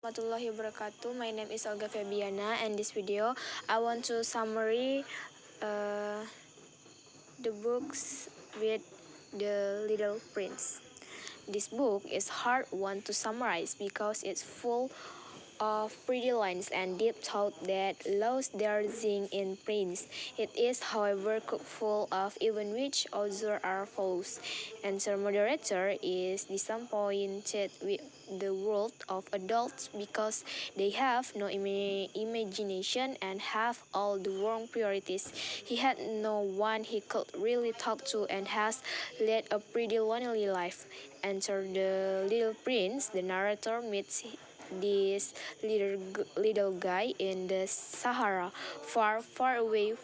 Warahmatullahi wabarakatuh. My name is Olga Febiana, and this video I want to summary the books with the Little Prince. This book is hard one to summarize because it's full of pretty lines and deep thought that lost their zing in Prince. It is, however, full of even which author are false. Answer moderator is disappointed with the world of adults because they have no imagination and have all the wrong priorities. He had no one he could really talk to and has led a pretty lonely life. Enter the Little Prince. The narrator meets this little guy in the Sahara, far, far away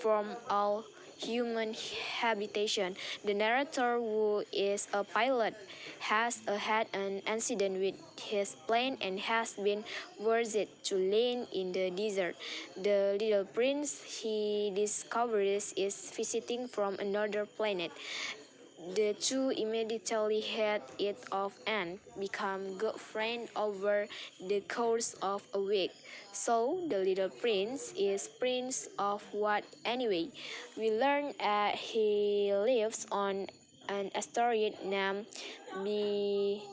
from all human habitation. The narrator, who is a pilot, has had an incident with his plane and has been forced to land in the desert. The little prince he discovers is visiting from another planet. The two immediately hit it off and become good friends over the course of a week. So the little prince is prince of what anyway? We learn he lives on an asteroid named B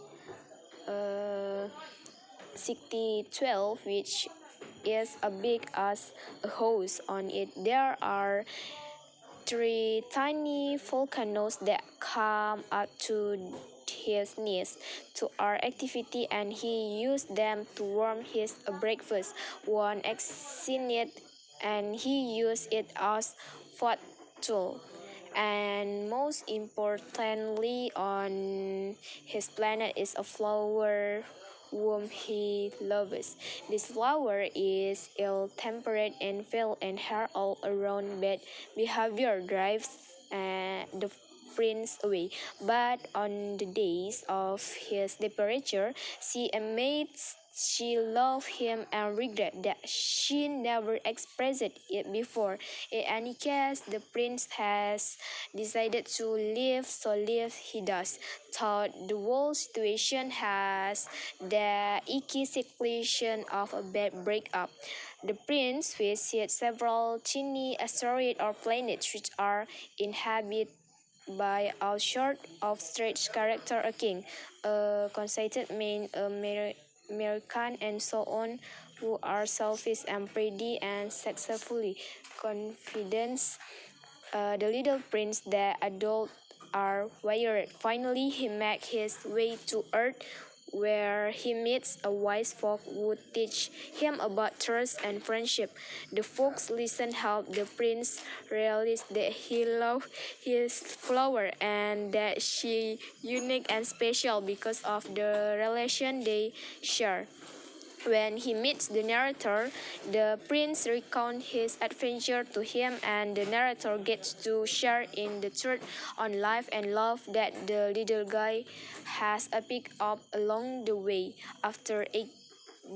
6012, which is as big as a house. On it there are three tiny volcanoes that come up to his knees to our activity, and he used them to warm his breakfast. One exceeded and he used it as food tool. And most importantly, on his planet is a flower whom he loves. This flower is ill-tempered and fell and hair all around bad behavior drives the prince away. But on the days of his departure, she admits she loved him and regret that she never expressed it before. In any case, the prince has decided to leave, so leave he does. Thought the whole situation has the icky situation of a bad breakup. The prince visits several tiny asteroids or planets which are inhabited by all sorts of strange characters, a king, a conceited man, American, and so on, who are selfish and pretty and successfully confident. The little prince, the adult, are wired. Finally, he makes his way to Earth, where he meets a wise folk who teach him about trust and friendship. The folks listen help the prince realize that he loves his flower and that she unique and special because of the relation they share. When he meets the narrator, the prince recounts his adventure to him, and the narrator gets to share in the truth on life and love that the little guy has picked up along the way. After 8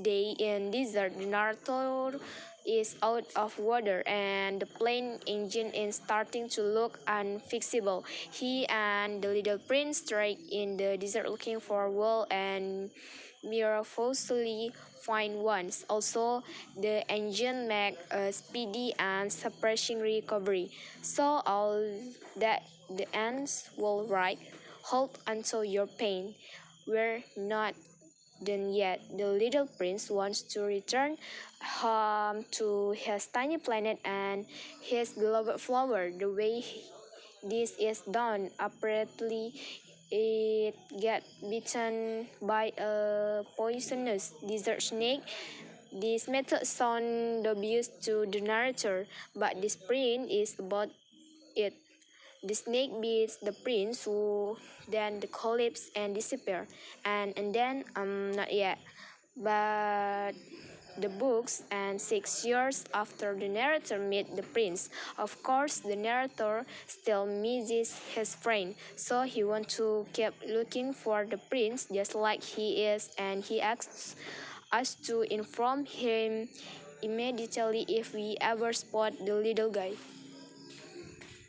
days in desert, the narrator is out of water and the plane engine is starting to look unfixable. He and the little prince strike in the desert looking for wool and miraculously find ones. Also, the engine make a speedy and surprising recovery. So all that the ends will right. Hold until your pain. We're not done yet. The little prince wants to return home to his tiny planet and his beloved flower. The way this is done, apparently it get bitten by a poisonous desert snake. This method sounds dubious to the narrator, but this prince is about it. The snake beats the prince, who then collapses and disappears. And then, not yet. But the books and 6 years after the narrator meets the prince. Of course, the narrator still misses his friend, so he wants to keep looking for the prince just like he is, and he asks us to inform him immediately if we ever spot the little guy.